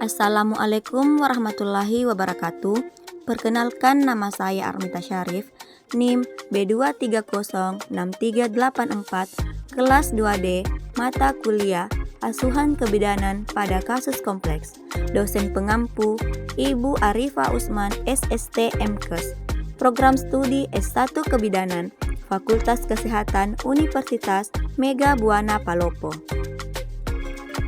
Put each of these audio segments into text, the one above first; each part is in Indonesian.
Assalamualaikum warahmatullahi wabarakatuh. Perkenalkan, nama saya Armita Syarif, NIM B2306384, kelas 2D, mata kuliah Asuhan Kebidanan pada Kasus Kompleks. Dosen pengampu Ibu Arifah Usman, SST MKes. Program studi S1 Kebidanan, Fakultas Kesehatan Universitas Mega Buana Palopo.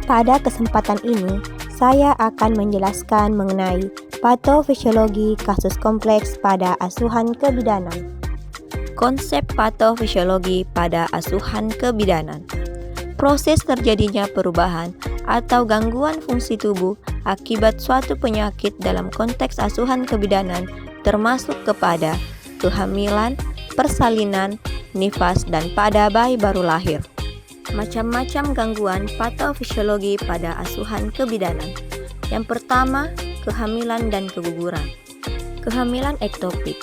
Pada kesempatan ini, saya akan menjelaskan mengenai patofisiologi kasus kompleks pada asuhan kebidanan. Konsep patofisiologi pada asuhan kebidanan. Proses terjadinya perubahan atau gangguan fungsi tubuh akibat suatu penyakit dalam konteks asuhan kebidanan termasuk kepada kehamilan, persalinan, nifas, dan pada bayi baru lahir. Macam-macam gangguan patofisiologi pada asuhan kebidanan. Yang pertama, kehamilan dan keguguran. Kehamilan ektopik,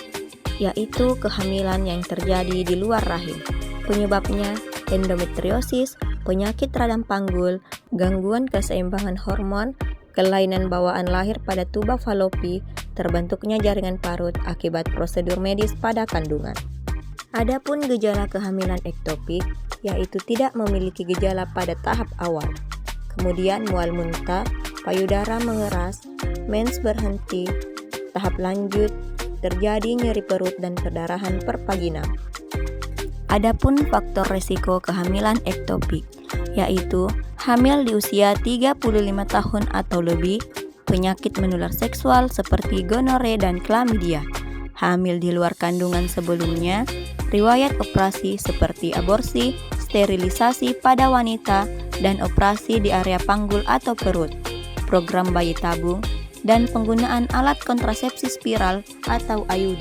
yaitu kehamilan yang terjadi di luar rahim. Penyebabnya endometriosis, penyakit radang panggul, gangguan keseimbangan hormon, kelainan bawaan lahir pada tuba falopi, terbentuknya jaringan parut akibat prosedur medis pada kandungan. Adapun gejala kehamilan ektopik, yaitu tidak memiliki gejala pada tahap awal. Kemudian mual muntah, payudara mengeras, mens berhenti, tahap lanjut, terjadi nyeri perut dan perdarahan pervaginal. Adapun faktor resiko kehamilan ektopik, yaitu hamil di usia 35 tahun atau lebih, penyakit menular seksual seperti gonore dan klamidia, hamil di luar kandungan sebelumnya, riwayat operasi seperti aborsi, sterilisasi pada wanita, dan operasi di area panggul atau perut, program bayi tabung, dan penggunaan alat kontrasepsi spiral atau IUD.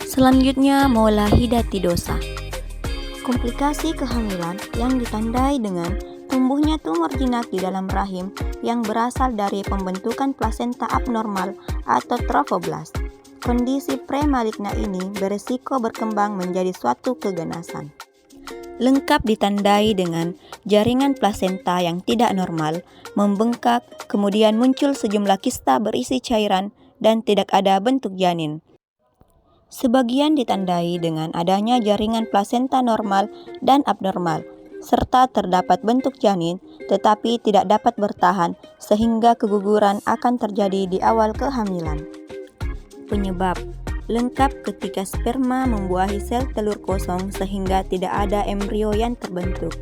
Selanjutnya, mola hidatidosa. Komplikasi kehamilan yang ditandai dengan tumbuhnya tumor jinak di dalam rahim yang berasal dari pembentukan plasenta abnormal atau trofoblast. Kondisi premaligna ini beresiko berkembang menjadi suatu keganasan. Lengkap ditandai dengan jaringan plasenta yang tidak normal, membengkak, kemudian muncul sejumlah kista berisi cairan dan tidak ada bentuk janin. Sebagian ditandai dengan adanya jaringan plasenta normal dan abnormal, serta terdapat bentuk janin tetapi tidak dapat bertahan sehingga keguguran akan terjadi di awal kehamilan. Penyebab lengkap ketika sperma membuahi sel telur kosong sehingga tidak ada embrio yang terbentuk.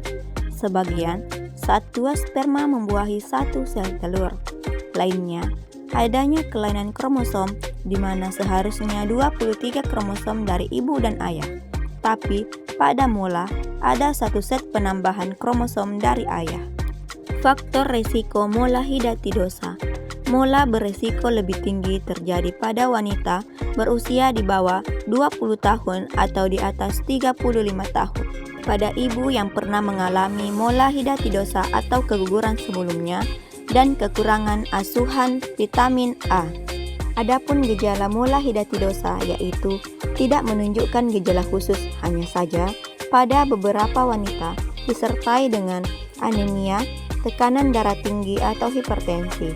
Sebagian saat dua sperma membuahi satu sel telur. Lainnya, adanya kelainan kromosom di mana seharusnya 23 kromosom dari ibu dan ayah. Tapi pada mola ada satu set penambahan kromosom dari ayah. Faktor resiko mola hidatidosa. Mola beresiko lebih tinggi terjadi pada wanita berusia di bawah 20 tahun atau di atas 35 tahun. Pada ibu yang pernah mengalami mola hidatidosa atau keguguran sebelumnya dan kekurangan asuhan vitamin A. Adapun gejala mola hidatidosa yaitu tidak menunjukkan gejala khusus, hanya saja pada beberapa wanita disertai dengan anemia, tekanan darah tinggi atau hipertensi,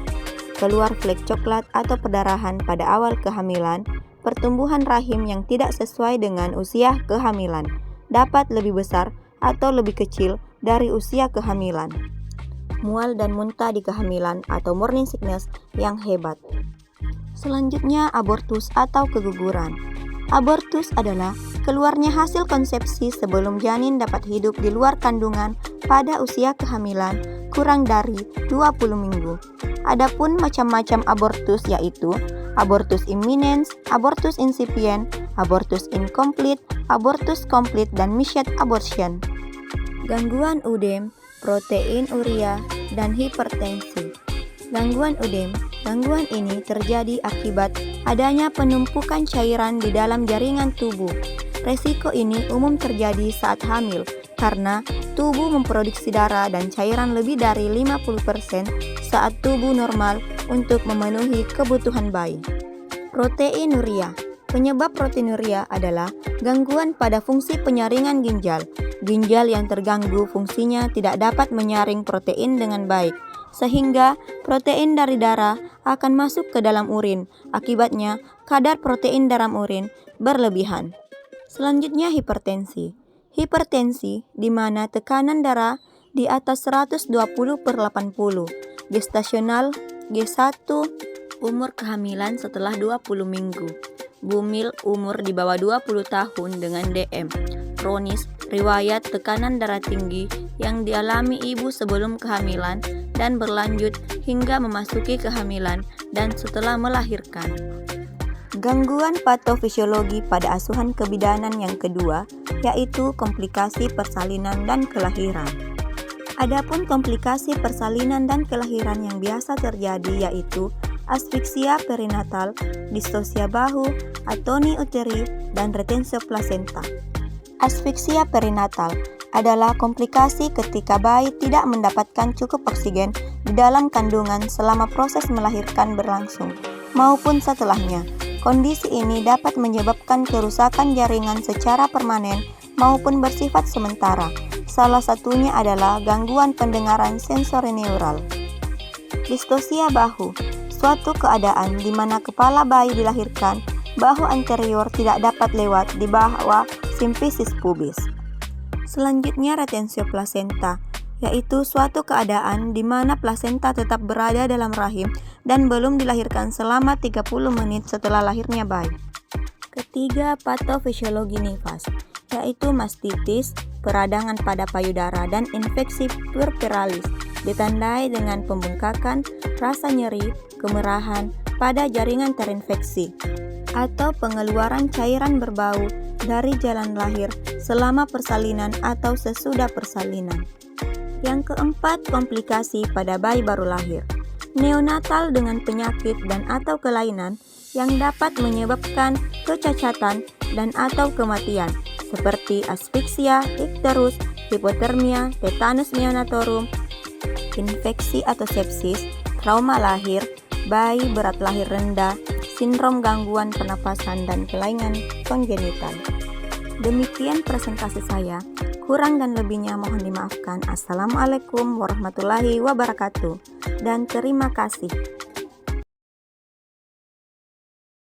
keluar flek coklat atau perdarahan pada awal kehamilan, pertumbuhan rahim yang tidak sesuai dengan usia kehamilan, dapat lebih besar atau lebih kecil dari usia kehamilan, mual dan muntah di kehamilan atau morning sickness yang hebat. Selanjutnya, abortus atau keguguran. Abortus adalah keluarnya hasil konsepsi sebelum janin dapat hidup di luar kandungan pada usia kehamilan kurang dari 20 minggu. Adapun macam-macam abortus yaitu abortus imminens, abortus incipient, abortus incomplete, abortus complete, dan missioned abortion. Gangguan udem, protein urea, dan hipertensi. Gangguan udem. Gangguan ini terjadi akibat adanya penumpukan cairan di dalam jaringan tubuh. Resiko ini umum terjadi saat hamil karena tubuh memproduksi darah dan cairan lebih dari 50% saat tubuh normal untuk memenuhi kebutuhan bayi. Proteinuria. Penyebab proteinuria adalah gangguan pada fungsi penyaringan ginjal. Ginjal yang terganggu fungsinya tidak dapat menyaring protein dengan baik, sehingga protein dari darah akan masuk ke dalam urin. Akibatnya, kadar protein dalam urin berlebihan. Selanjutnya hipertensi. Hipertensi di mana tekanan darah di atas 120/80, gestasional G1, umur kehamilan setelah 20 minggu, bumil umur di bawah 20 tahun dengan DM, kronis, riwayat tekanan darah tinggi yang dialami ibu sebelum kehamilan dan berlanjut hingga memasuki kehamilan dan setelah melahirkan. Gangguan patofisiologi pada asuhan kebidanan yang kedua, yaitu komplikasi persalinan dan kelahiran. Adapun komplikasi persalinan dan kelahiran yang biasa terjadi yaitu asfiksia perinatal, distosia bahu, atoni uteri, dan retensio plasenta. Asfiksia perinatal adalah komplikasi ketika bayi tidak mendapatkan cukup oksigen di dalam kandungan selama proses melahirkan berlangsung, maupun setelahnya. Kondisi ini dapat menyebabkan kerusakan jaringan secara permanen maupun bersifat sementara. Salah satunya adalah gangguan pendengaran sensorineural. Distosia bahu, suatu keadaan di mana kepala bayi dilahirkan, bahu anterior tidak dapat lewat di bawah simfisis pubis. Selanjutnya retensio plasenta, yaitu suatu keadaan di mana plasenta tetap berada dalam rahim dan belum dilahirkan selama 30 menit setelah lahirnya bayi. Ketiga, patofisiologi nifas, yaitu mastitis, peradangan pada payudara, dan infeksi puerperalis, ditandai dengan pembengkakan, rasa nyeri, kemerahan pada jaringan terinfeksi, atau pengeluaran cairan berbau dari jalan lahir selama persalinan atau sesudah persalinan. Yang keempat, komplikasi pada bayi baru lahir. Neonatal dengan penyakit dan atau kelainan yang dapat menyebabkan kecacatan dan atau kematian, seperti asfiksia, ikterus, hipotermia, tetanus neonatorum, infeksi atau sepsis, trauma lahir, bayi berat lahir rendah, sindrom gangguan pernapasan, dan kelainan kongenital. Demikian presentasi saya. Kurang dan lebihnya mohon dimaafkan. Assalamualaikum warahmatullahi wabarakatuh. Dan terima kasih.